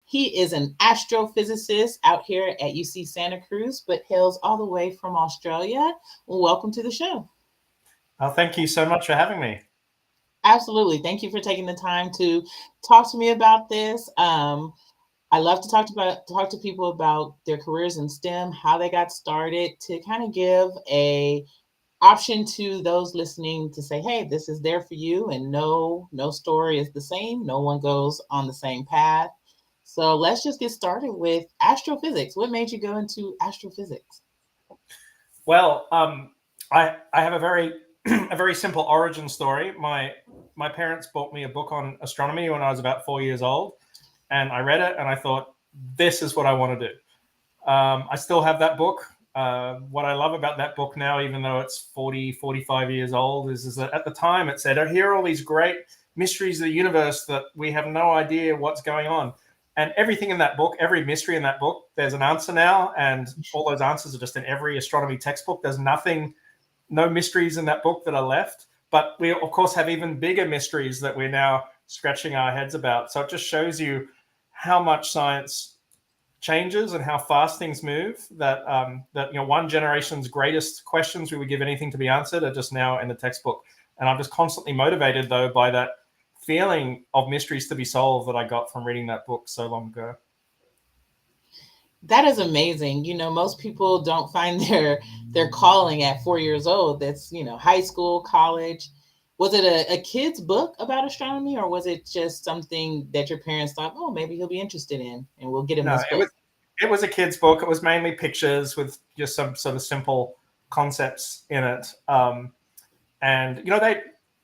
He is an astrophysicist out here at UC Santa Cruz, but hails all the way from Australia. Welcome to the show. Thank you so much for having me. Absolutely. Thank you for taking the time to talk to me about this. I love to talk to people about their careers in STEM, how they got started, to kind of give a option to those listening to say, hey, this is there for you, and no story is the same. No one goes on the same path. So let's just get started with astrophysics. What made you go into astrophysics? Well, I have a very a very simple origin story. My parents bought me a book on astronomy when I was about 4 years old, and I read it and I thought, this is what I want to do. I still have that book. What I love about that book now, even though it's 45 years old, is that at the time it said, oh, here are all these great mysteries of the universe that we have no idea what's going on. And everything in that book, every mystery in that book, there's an answer now. And all those answers are just in every astronomy textbook. There's no mysteries in that book that are left. But we, of course, have even bigger mysteries that we're now scratching our heads about. So it just shows you how much science changes and how fast things move, that one generation's greatest questions we would give anything to be answered are just now in the textbook. And I'm just constantly motivated, though, by that feeling of mysteries to be solved that I got from reading that book so long ago. That is amazing. Most people don't find their calling at 4 years old. That's, high school, college. Was it a kid's book about astronomy, or was it just something that your parents thought, oh, maybe he'll be interested in, and we'll get him No, this book? it was a kid's book. It was mainly pictures with just some sort of simple concepts in it. And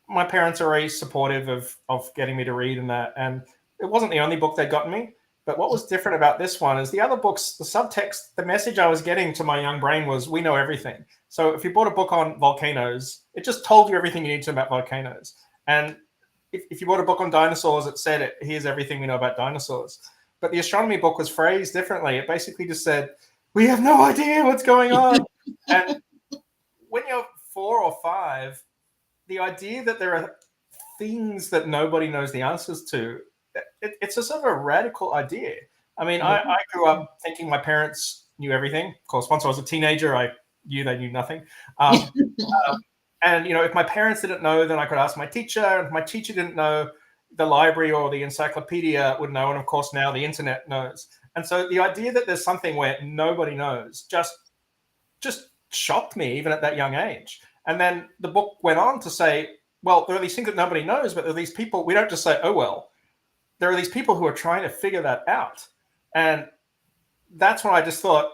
my parents are very supportive of getting me to read in that. And it wasn't the only book they'd gotten me. But what was different about this one is the other books, the subtext, the message I was getting to my young brain was, we know everything. So if you bought a book on volcanoes, it just told you everything you need to know about volcanoes. And if you bought a book on dinosaurs, it said, here's everything we know about dinosaurs. But the astronomy book was phrased differently. It basically just said, we have no idea what's going on. And when you're 4 or 5, the idea that there are things that nobody knows the answers to, it's a sort of a radical idea. I mean, I grew up thinking my parents knew everything. Of course, once I was a teenager, I knew they knew nothing. And, if my parents didn't know, then I could ask my teacher. And if my teacher didn't know, the library or the encyclopedia would know. And, of course, now the internet knows. And so the idea that there's something where nobody knows just shocked me, even at that young age. And then the book went on to say, well, there are these things that nobody knows, but there are these people, we don't just say, oh, well. There are these people who are trying to figure that out. And that's when I just thought,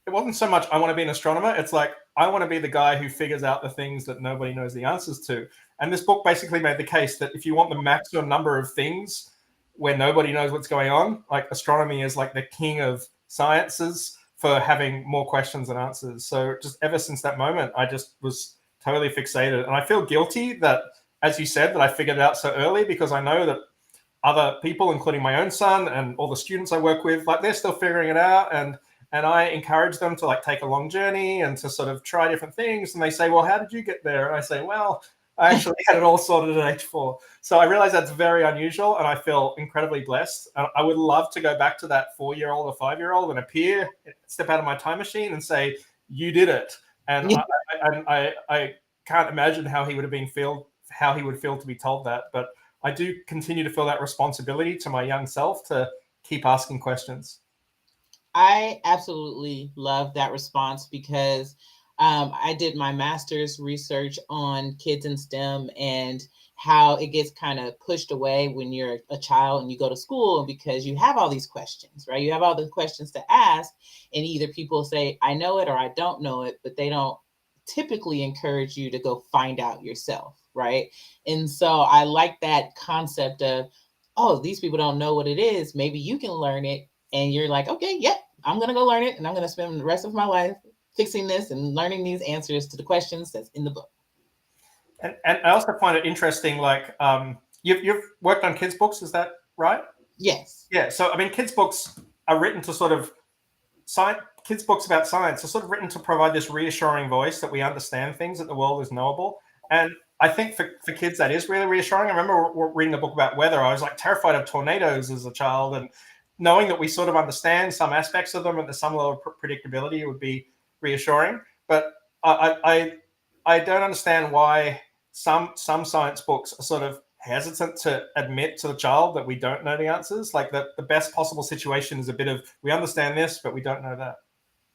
it wasn't so much I want to be an astronomer. It's like, I want to be the guy who figures out the things that nobody knows the answers to. And this book basically made the case that if you want the maximum number of things where nobody knows what's going on, like astronomy is like the king of sciences for having more questions than answers. So just ever since that moment, I just was totally fixated. And I feel guilty that, as you said, that I figured it out so early, because I know that other people, including my own son and all the students I work with, like they're still figuring it out. And I encourage them to like take a long journey and to sort of try different things. And they say, well, how did you get there? And I say, well, I actually had it all sorted at age 4. So I realize that's very unusual, and I feel incredibly blessed. I would love to go back to that 4-year-old or 5-year-old and step out of my time machine and say, you did it. And I can't imagine how he would feel to be told that. But I do continue to feel that responsibility to my young self to keep asking questions. I absolutely love that response, because I did my master's research on kids in STEM and how it gets kind of pushed away when you're a child and you go to school, because you have all these questions, right? You have all the questions to ask, and either people say, I know it or I don't know it, but they don't typically encourage you to go find out yourself, right? And so I like that concept of, oh, these people don't know what it is. Maybe you can learn it. And you're like, okay, yep, I'm going to go learn it. And I'm going to spend the rest of my life fixing this and learning these answers to the questions that's in the book. And I also find it interesting, like you've worked on kids' books, is that right? Yes. Yeah. So, I mean, kids' books are written to sort of kids' books about science are sort of written to provide this reassuring voice that we understand things, that the world is knowable. And I think for kids, that is really reassuring. I remember reading a book about weather. I was like terrified of tornadoes as a child. And knowing that we sort of understand some aspects of them and there's some level of predictability would be reassuring. But I don't understand why some science books are sort of hesitant to admit to the child that we don't know the answers. Like the best possible situation is a bit of, we understand this, but we don't know that.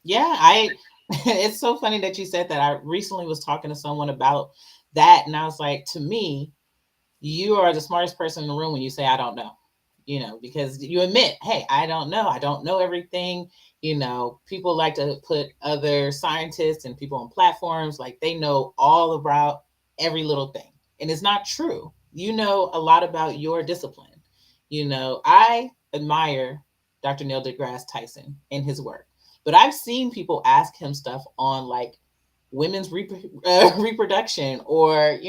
Yeah, it's so funny that you said that. I recently was talking to someone about that, and I was like, to me, you are the smartest person in the room when you say I don't know. Because you admit, hey, I don't know. I don't know everything. People like to put other scientists and people on platforms like they know all about every little thing. And it's not true. You know a lot about your discipline. I admire Dr. Neil deGrasse Tyson and his work, but I've seen people ask him stuff on like women's reproduction or,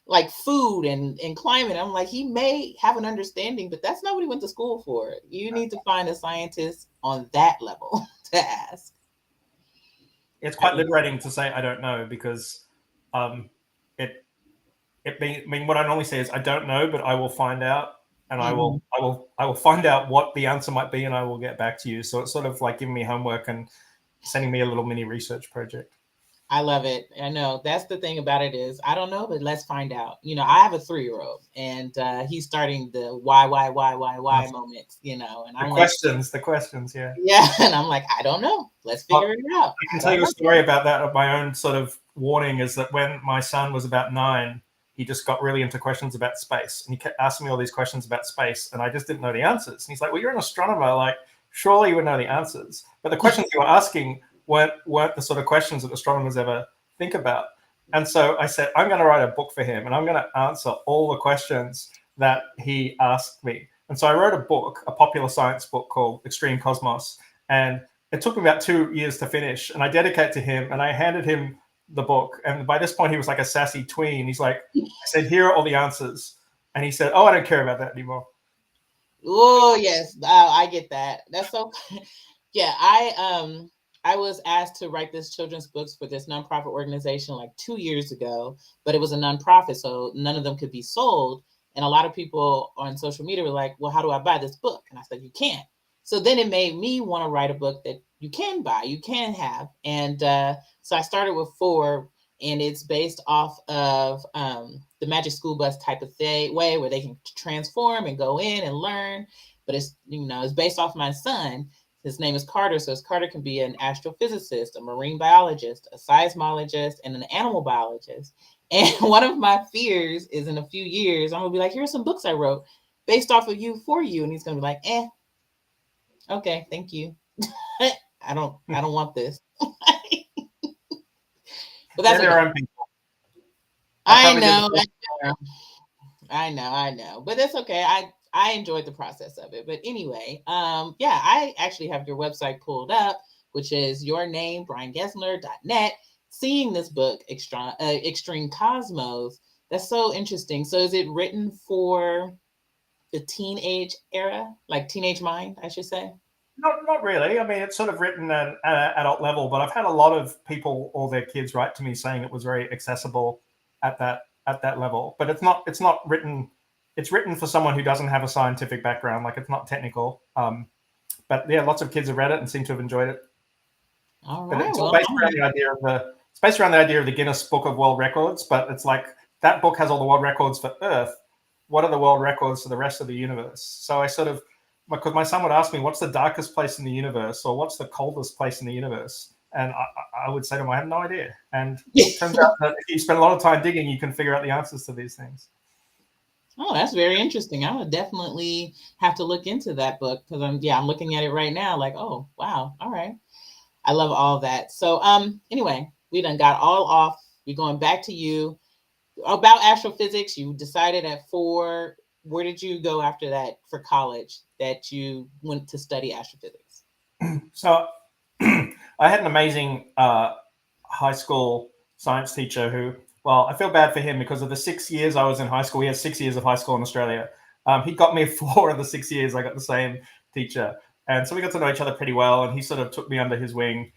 like food and climate. I'm like, he may have an understanding, but that's not what he went to school for. You need to find a scientist on that level to ask. It's quite liberating to say I don't know, because it I mean, what I normally say is I don't know, but I will find out, and Mhm. I will find out what the answer might be, and I will get back to you. So it's sort of like giving me homework and sending me a little mini research project. I love it. I know that's the thing about it is I don't know, but let's find out. I have a 3-year-old, and he's starting the why moments. And I'm like, The questions, yeah. yeah, and I'm like, I don't know. Let's figure it out. I can I tell don't you a know. story about that. Of my own sort of warning is that when my son was about 9, he just got really into questions about space, and he kept asking me all these questions about space, and I just didn't know the answers. And he's like, "Well, you're an astronomer. Like, surely you would know the answers." But the questions you were asking weren't the sort of questions that astronomers ever think about. And so I said, I'm going to write a book for him, and I'm going to answer all the questions that he asked me. And so I wrote a book, a popular science book called Extreme Cosmos, and it took me about 2 years to finish. And I dedicated to him, and I handed him the book. And by this point, he was like a sassy tween. He's like, I said, "Here are all the answers," and he said, "Oh, I don't care about that anymore." Oh yes, I get that. That's so. Yeah, I was asked to write this children's books for this nonprofit organization like 2 years ago, but it was a nonprofit, so none of them could be sold. And a lot of people on social media were like, "Well, how do I buy this book?" And I said, "You can't." So then it made me want to write a book that you can buy, you can have, and so I started with 4, and it's based off of the Magic School Bus type of way where they can transform and go in and learn. But it's based off my son. His name is Carter, so Carter can be an astrophysicist, a marine biologist, a seismologist, and an animal biologist. And one of my fears is in a few years, I'm gonna be like, "Here's some books I wrote based off of you for you," and he's gonna be like, okay, thank you. I don't want this. But They're that's their okay. own people. I I probably did know, the I know. But that's okay. I enjoyed the process of it. But anyway, yeah, I actually have your website pulled up, which is your name, BryanGaensler.net. Seeing this book, Extreme Cosmos, that's so interesting. So is it written for the teenage era, like teenage mind, I should say? Not really. I mean, it's sort of written at an adult level, but I've had a lot of people or their kids write to me saying it was very accessible at that level. But it's not written. It's written for someone who doesn't have a scientific background. Like, it's not technical. But yeah, lots of kids have read it and seem to have enjoyed it. All But right. it's all Well, based around the idea of the Guinness Book of World Records. But it's like that book has all the world records for Earth. What are the world records for the rest of the universe? So I sort of, because my son would ask me, "What's the darkest place in the universe?" or "What's the coldest place in the universe?" And I would say to him, "I have no idea." And it turns out that if you spend a lot of time digging, you can figure out the answers to these things. Oh, that's very interesting. I would definitely have to look into that book because I'm looking at it right now. Like, oh wow, all right. I love all that. So anyway, we done got all off. We're going back to you about astrophysics. You decided at 4. Where did you go after that for college that you went to study astrophysics? So I had an amazing high school science teacher who, well, I feel bad for him because of the 6 years I was in high school. He had 6 years of high school in Australia. He got me 4 of the 6 years. I got the same teacher. And so we got to know each other pretty well. And he sort of took me under his wing.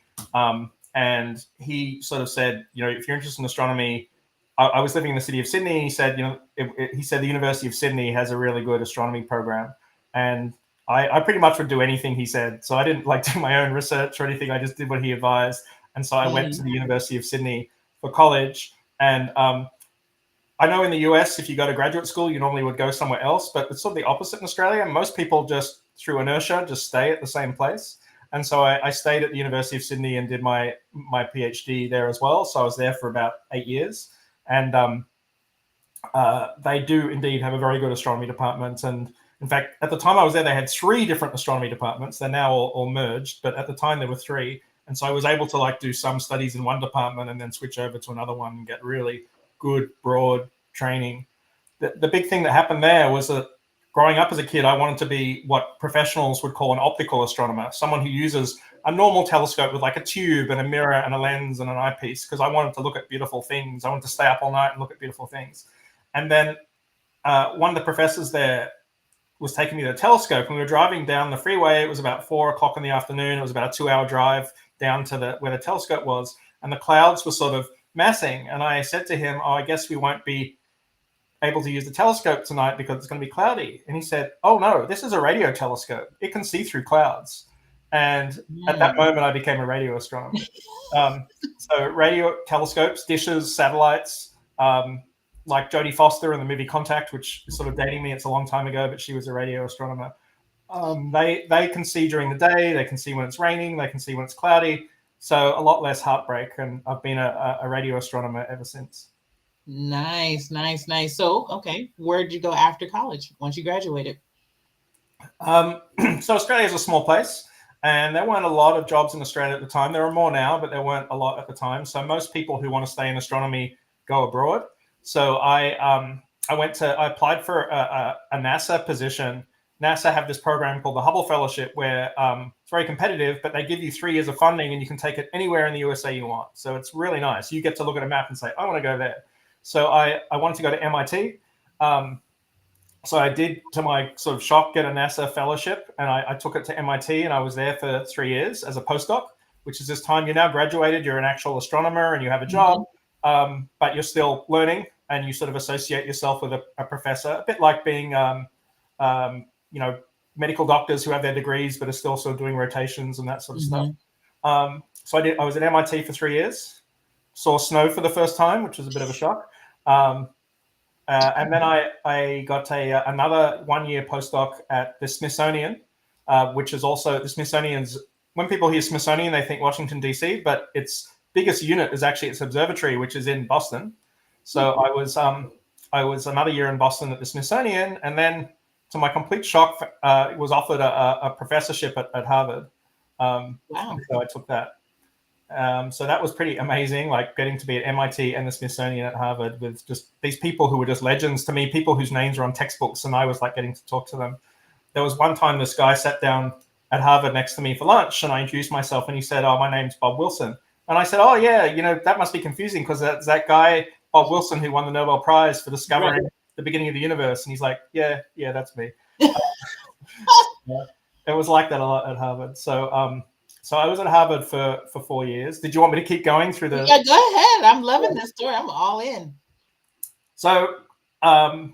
And he sort of said, if you're interested in astronomy, I was living in the city of Sydney. He said, he said the University of Sydney has a really good astronomy program. And I pretty much would do anything he said. So I didn't like do my own research or anything. I just did what he advised. And so I went to the University of Sydney for college. And I know in the US, if you go to graduate school, you normally would go somewhere else, but it's sort of the opposite in Australia. Most people just, through inertia, just stay at the same place. And so I stayed at the University of Sydney and did my PhD there as well. So I was there for about 8 years. And they do indeed have a very good astronomy department. And in fact, at the time I was there, they had 3 different astronomy departments. They're now all merged, but at the time there were 3. And so I was able to like do some studies in one department and then switch over to another one and get really good, broad training. The big thing that happened there was that growing up as a kid, I wanted to be what professionals would call an optical astronomer, someone who uses a normal telescope with like a tube and a mirror and a lens and an eyepiece, because I wanted to look at beautiful things. I wanted to stay up all night and look at beautiful things. And then one of the professors there was taking me to the telescope, and we were driving down the freeway. It was about 4 o'clock in the afternoon. It was about a 2-hour drive down to where the telescope was, and the clouds were sort of massing. And I said to him, "Oh, I guess we won't be able to use the telescope tonight because it's going to be cloudy." And he said, "Oh no, this is a radio telescope. It can see through clouds." And at that moment, I became a radio astronomer. So radio telescopes, dishes, satellites, like Jodie Foster in the movie Contact, which is sort of dating me. It's a long time ago, but she was a radio astronomer. They can see during the day. They can see when it's raining. They can see when it's cloudy. So a lot less heartbreak. And I've been a radio astronomer ever since. Nice, nice, nice. So, okay, where did you go after college once you graduated? So Australia is a small place, and there weren't a lot of jobs in Australia at the time. There are more now, but there weren't a lot at the time. So most people who want to stay in astronomy go abroad. So I applied for a NASA position. NASA have this program called the Hubble Fellowship, where it's very competitive, but they give you 3 years of funding, and you can take it anywhere in the USA you want. So it's really nice. You get to look at a map and say, "I want to go there." So I wanted to go to MIT. So I did, to my sort of shock, get a NASA fellowship, and I took it to MIT, and I was there for 3 years as a postdoc, which is this time you're now graduated, you're an actual astronomer, and you have a job, but you're still learning, and you sort of associate yourself with a professor, a bit like being, medical doctors who have their degrees but are still sort of doing rotations and that sort of stuff. So I was at MIT for 3 years, saw snow for the first time, which was a bit of a shock. And then I got another 1-year postdoc at the Smithsonian, which is also the Smithsonian's. When people hear Smithsonian, they think Washington, D.C., but its biggest unit is actually its observatory, which is in Boston. So I was another year in Boston at the Smithsonian, and then to my complete shock, was offered a professorship at Harvard. Wow. So I took that. So that was pretty amazing, like getting to be at MIT and the Smithsonian at Harvard with just these people who were just legends to me, people whose names are on textbooks, and I was like getting to talk to them. There was one time this guy sat down at Harvard next to me for lunch, and I introduced myself, and he said, "Oh, my name's Bob Wilson." And I said, "Oh, yeah, that must be confusing because that's that guy, Bob Wilson, who won the Nobel Prize for discovering the beginning of the universe." And he's like, yeah, that's me. It was like that a lot at Harvard. So I was at Harvard for 4 years. Did you want me to keep going through the? Yeah, go ahead. I'm loving this story. I'm all in. So I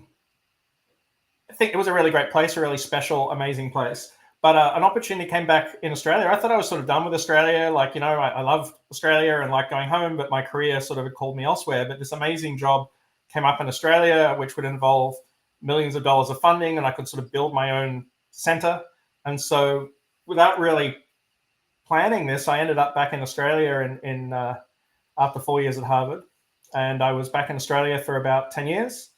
think it was a really great place, a really special, amazing place. But an opportunity came back in Australia. I thought I was sort of done with Australia. Like, I love Australia and like going home, but my career sort of had called me elsewhere. But this amazing job came up in Australia, which would involve millions of dollars of funding, and I could sort of build my own center. And so without really planning this, I ended up back in Australia in after 4 years at Harvard, and I was back in Australia for about 10 years.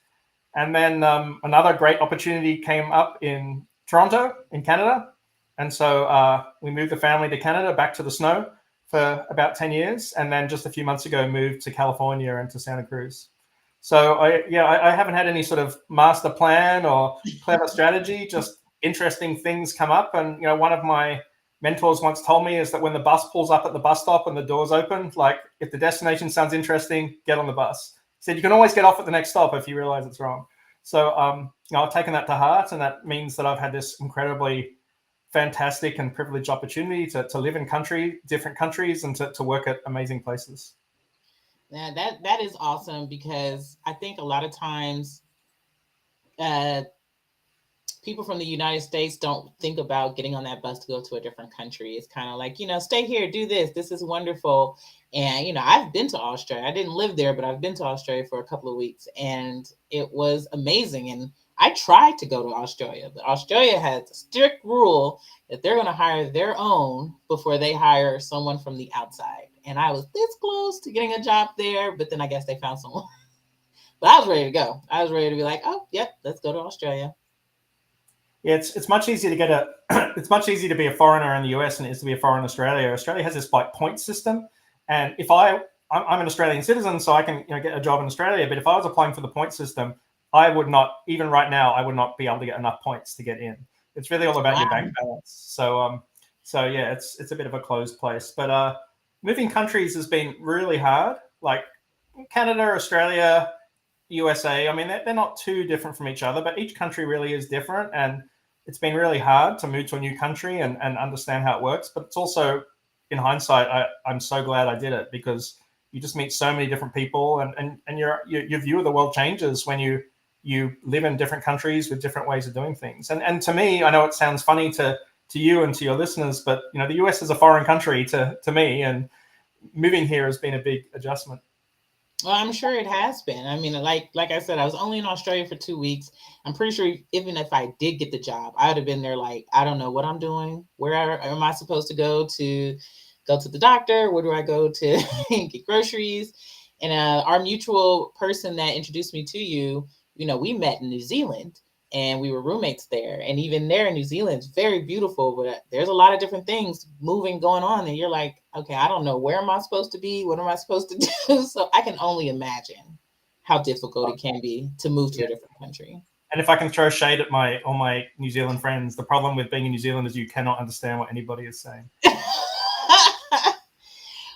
And then another great opportunity came up in Toronto in Canada, and so we moved the family to Canada, back to the snow for about 10 years, and then just a few months ago moved to California and to Santa Cruz. So I haven't had any sort of master plan or clever strategy, just interesting things come up. And one of my mentors once told me is that when the bus pulls up at the bus stop and the doors open, like if the destination sounds interesting, get on the bus. He said you can always get off at the next stop if you realize it's wrong. So I've taken that to heart, and that means that I've had this incredibly fantastic and privileged opportunity to live in different countries, and to work at amazing places. Yeah, that is awesome, because I think a lot of times people from the United States don't think about getting on that bus to go to a different country. It's kind of like, stay here, do this. This is wonderful. And, I've been to Australia. I didn't live there, but I've been to Australia for a couple of weeks and it was amazing. And I tried to go to Australia, but Australia has a strict rule that they're going to hire their own before they hire someone from the outside. And I was this close to getting a job there, but then I guess they found someone. But I was ready to go. I was ready to be like, oh, yep, let's go to Australia. Yeah, it's much easier to get it's much easier to be a foreigner in the US than it is to be a foreigner in Australia. Australia has this point system, and if I'm an Australian citizen, so I can get a job in Australia. But if I was applying for the point system, I would not, even right now, I would not be able to get enough points to get in. It's really all about your bank balance. So yeah, it's a bit of a closed place. But moving countries has been really hard. Like Canada, Australia, USA. I mean, they're not too different from each other, but each country really is different. And it's been really hard to move to a new country and understand how it works. But it's also, in hindsight, I'm so glad I did it, because you just meet so many different people, and your view of the world changes when you live in different countries with different ways of doing things. And to me, I know it sounds funny to you and to your listeners, but the US is a foreign country to me, and moving here has been a big adjustment. Well, I'm sure it has been. I mean, like I said, I was only in Australia for 2 weeks. I'm pretty sure even if I did get the job, I would have been there like, I don't know what I'm doing. Where am I supposed to go to the doctor? Where do I go to get groceries? And our mutual person that introduced me to you, we met in New Zealand and we were roommates there. And even there in New Zealand, it's very beautiful, but there's a lot of different things going on. And you're like, okay, I don't know. Where am I supposed to be? What am I supposed to do? So I can only imagine how difficult it can be to move to a different country. And if I can throw shade at all my New Zealand friends, the problem with being in New Zealand is you cannot understand what anybody is saying.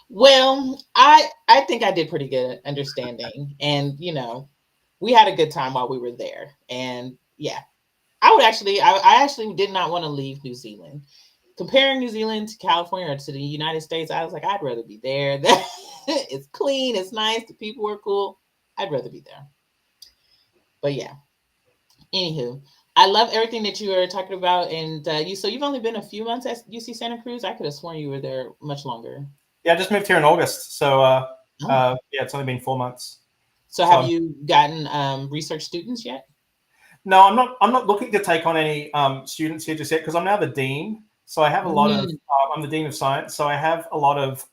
Well, I think I did pretty good at understanding. And, we had a good time while we were there. And yeah, I actually did not want to leave New Zealand. Comparing New Zealand to California or to the United States, I was like, I'd rather be there. It's clean, it's nice, the people are cool. I'd rather be there. But yeah, anywho, I love everything that you were talking about. And you've only been a few months at UC Santa Cruz. I could have sworn you were there much longer. Yeah, I just moved here in August. So yeah, it's only been 4 months. So have you gotten research students yet? No, I'm not looking to take on any students here just yet, because I'm now the dean. So I have a lot of I'm the dean of science. So I have a lot of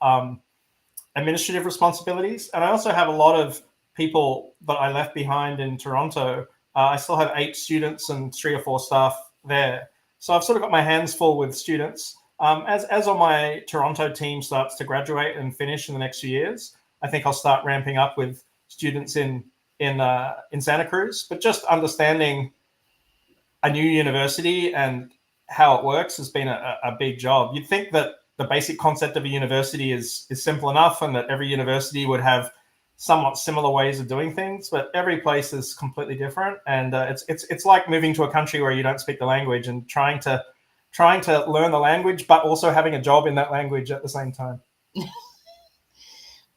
administrative responsibilities, and I also have a lot of people that I left behind in Toronto. I still have 8 students and 3 or 4 staff there. So I've sort of got my hands full with students. As all my Toronto team starts to graduate and finish in the next few years, I think I'll start ramping up with students in Santa Cruz. But just understanding a new university and how it works has been a big job. You'd think that the basic concept of a university is simple enough, and that every university would have somewhat similar ways of doing things, but every place is completely different. And it's like moving to a country where you don't speak the language and trying to learn the language, but also having a job in that language at the same time.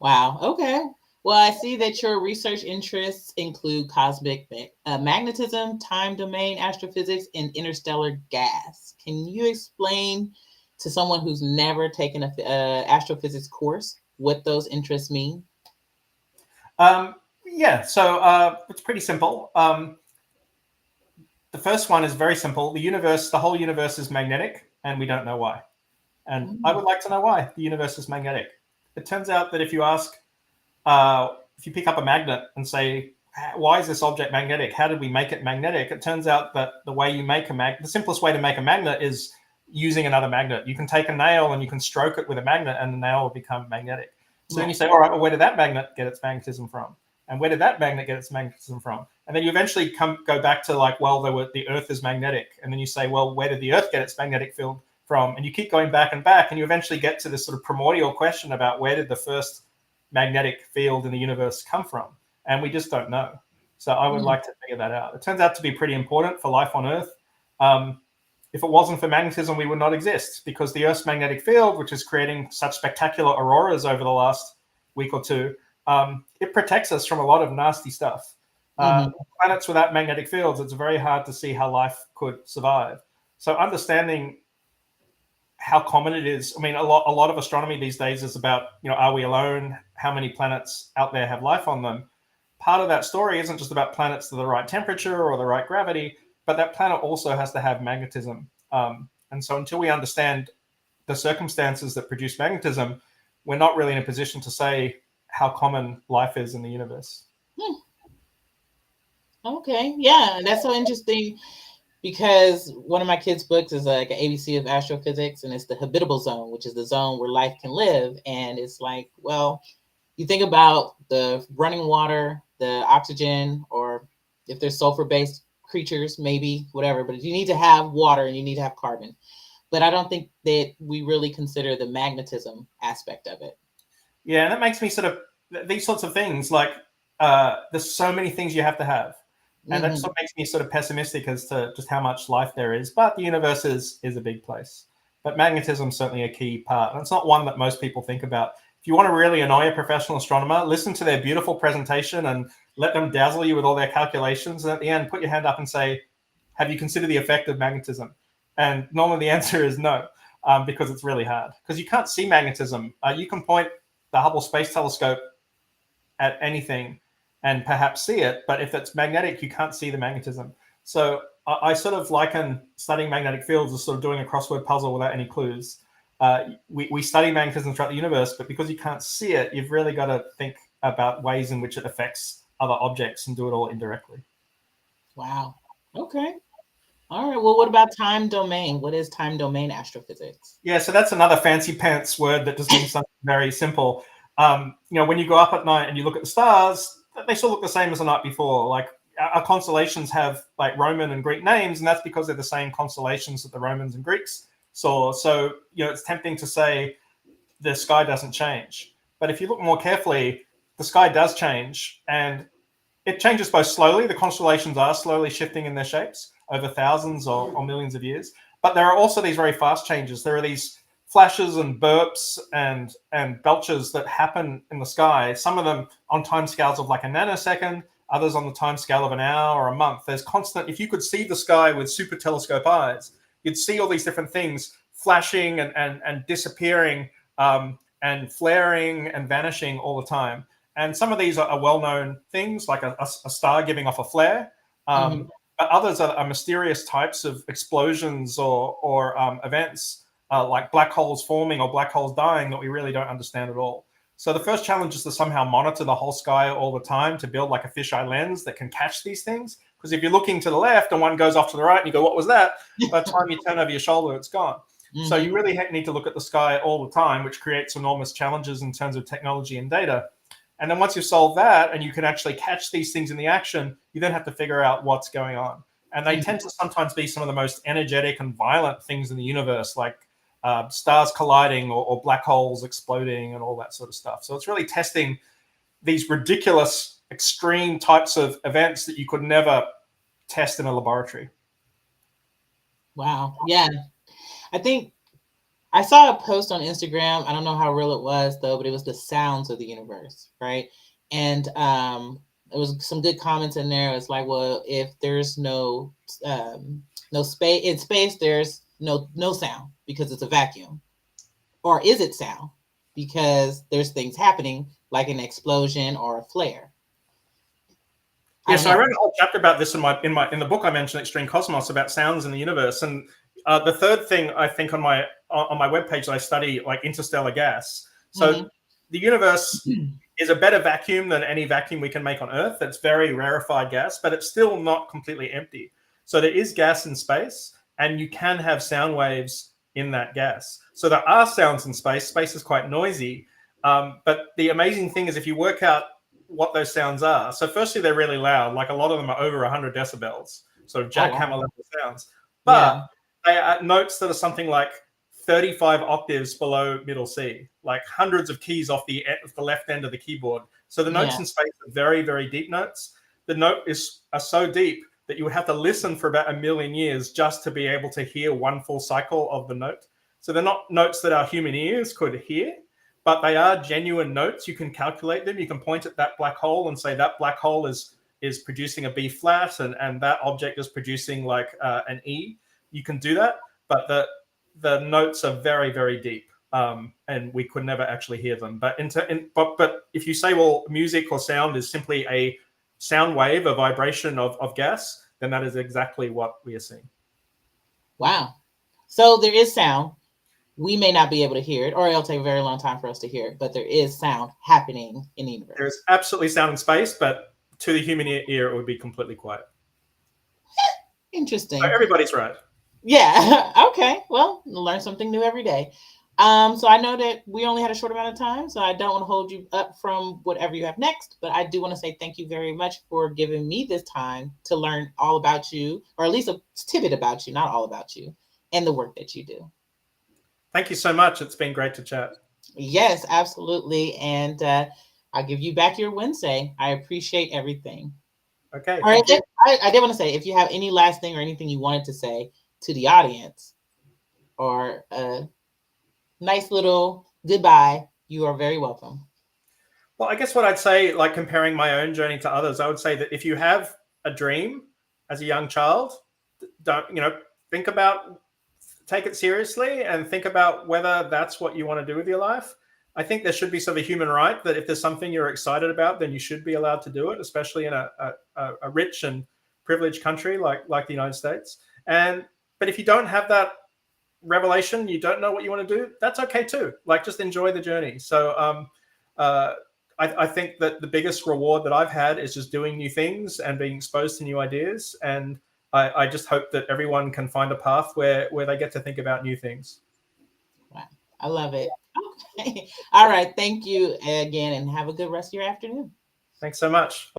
Wow. Okay. Well, I see that your research interests include cosmic magnetism, time domain astrophysics, and interstellar gas. Can you explain to someone who's never taken an astrophysics course what those interests mean? Yeah, so it's pretty simple. The first one is very simple. The whole universe is magnetic, and we don't know why. And I would like to know why the universe is magnetic. It turns out that if you pick up a magnet and say, why is this object magnetic? How did we make it magnetic? It turns out that the simplest way to make a magnet is using another magnet. You can take a nail and you can stroke it with a magnet, and the nail will become magnetic. So then you say, all right, well, where did that magnet get its magnetism from? And where did that magnet get its magnetism from? And then you eventually go back to the Earth is magnetic. And then you say, well, where did the Earth get its magnetic field from? And you keep going back and back, and you eventually get to this sort of primordial question about where did the first magnetic field in the universe come from? And we just don't know. So I would like to figure that out. It turns out to be pretty important for life on Earth. If it wasn't for magnetism, we would not exist, because the Earth's magnetic field, which is creating such spectacular auroras over the last week or two, it protects us from a lot of nasty stuff. Mm-hmm. Planets without magnetic fields, it's very hard to see how life could survive. So understanding how common it is. I mean, a lot of astronomy these days is about, are we alone? How many planets out there have life on them? Part of that story isn't just about planets to the right temperature or the right gravity, but that planet also has to have magnetism. And so until we understand the circumstances that produce magnetism, we're not really in a position to say how common life is in the universe. Hmm. Okay, yeah, that's so interesting because one of my kids' books is like an ABC of astrophysics, and it's the habitable zone, which is the zone where life can live. And it's like, well, you think about the running water, the oxygen, or if there's sulfur-based creatures, maybe whatever. But you need to have water and you need to have carbon. But I don't think that we really consider the magnetism aspect of it. Yeah, and that makes me sort of these sorts of things like there's so many things you have to have, and that Mm-hmm. sort of makes me sort of pessimistic as to just how much life there is. But the universe is a big place. But magnetism is certainly a key part, and it's not one that most people think about. If you want to really annoy a professional astronomer, listen to their beautiful presentation and let them dazzle you with all their calculations. And at the end, put your hand up and say, "Have you considered the effect of magnetism?" And normally the answer is no, because it's really hard. Because you can't see magnetism. You can point the Hubble Space Telescope at anything and perhaps see it, but if it's magnetic, you can't see the magnetism. So I sort of liken studying magnetic fields as sort of doing a crossword puzzle without any clues. We study magnetism throughout the universe, but because you can't see it, you've really got to think about ways in which it affects other objects and do it all indirectly. Wow. Okay. All right. Well, what about time domain? What is time domain astrophysics? Yeah, so that's another fancy pants word that just means something very simple. When you go up at night and you look at the stars, they still look the same as the night before. Like our constellations have like Roman and Greek names, and that's because they're the same constellations that the Romans and Greeks saw. So it's tempting to say the sky doesn't change, but if you look more carefully, the sky does change, and it changes both slowly. The constellations are slowly shifting in their shapes over thousands or millions of years. But there are also these very fast changes. There are these flashes and burps and belches that happen in the sky. Some of them on time scales of like a nanosecond, others on the time scale of an hour or a month. There's constant, if you could see the sky with super telescope eyes, you'd see all these different things flashing and disappearing and flaring and vanishing all the time. And some of these are well-known things, like a star giving off a flare. Mm-hmm. But others are mysterious types of explosions or events, like black holes forming or black holes dying, that we really don't understand at all. So the first challenge is to somehow monitor the whole sky all the time, to build like a fisheye lens that can catch these things. Because if you're looking to the left and one goes off to the right and you go, what was that? By the time you turn over your shoulder, it's gone. So Mm-hmm. you really need to look at the sky all the time, which creates enormous challenges in terms of technology and data. And then once you solve that and you can actually catch these things in the action, you then have to figure out what's going on. And they tend to sometimes be some of the most energetic and violent things in the universe, like stars colliding or black holes exploding and all that sort of stuff. So it's really testing these ridiculous, extreme types of events that you could never test in a laboratory. Wow. Yeah. I think I saw a post on Instagram. I don't know how real it was though, but it was the sounds of the universe, right? And it was some good comments in there. It's like, well, if there's no space in space, there's no sound because it's a vacuum. Or is it sound because there's things happening like an explosion or a flare? I Yeah, don't so I know. wrote a whole chapter about this in the book I mentioned, Extreme Cosmos, about sounds in the universe. And the third thing I think on my webpage, I study like interstellar gas. So Mm-hmm. the universe is a better vacuum than any vacuum we can make on Earth. It's very rarefied gas, but it's still not completely empty. So there is gas in space, and you can have sound waves in that gas. So there are sounds in space. Space is quite noisy. But the amazing thing is if you work out what those sounds are. So firstly, they're really loud. Like a lot of them are over 100 decibels, sort of Oh jackhammer wow. level sounds. But Yeah. they are notes that are something like 35 octaves below middle C, like hundreds of keys off the left end of the keyboard. So the notes Yeah. in space are very, very deep notes. The note are so deep that you would have to listen for about 1,000,000 years just to be able to hear one full cycle of the note. So they're not notes that our human ears could hear, but they are genuine notes. You can calculate them. You can point at that black hole and say that black hole is is producing a B flat, and that object is producing like an E, you can do that. But the notes are very, very deep, and we could never actually hear them. But but if you say, well, music or sound is simply a sound wave, a vibration of gas, then that is exactly what we are seeing. Wow. So there is sound. We may not be able to hear it, or it'll take a very long time for us to hear it, but there is sound happening in the universe. There's absolutely sound in space, but to the human ear, it would be completely quiet. Interesting. So everybody's right. Yeah. Okay. Well, learn something new every day. So I know that we only had a short amount of time, so I don't want to hold you up from whatever you have next, but I do want to say thank you very much for giving me this time to learn all about you, or at least a tidbit about you, not all about you, and the work that you do. Thank you so much. It's been great to chat. Yes, absolutely. And I'll give you back your Wednesday. I appreciate everything. Okay, All right. thank you. I did want to say, if you have any last thing or anything you wanted to say to the audience, or a nice little goodbye, you are very welcome. Well, I guess what I'd say, like comparing my own journey to others, I would say that if you have a dream as a young child, don't, think about, take it seriously and think about whether that's what you want to do with your life. I think there should be sort of a human right that if there's something you're excited about, then you should be allowed to do it, especially in a rich and privileged country like the United States. But if you don't have that revelation, you don't know what you want to do, that's okay too. Like, just enjoy the journey. So uh, I think that the biggest reward that I've had is just doing new things and being exposed to new ideas. And I just hope that everyone can find a path where they get to think about new things. Wow. I love it. Okay. All right. Thank you again, and have a good rest of your afternoon. Thanks so much.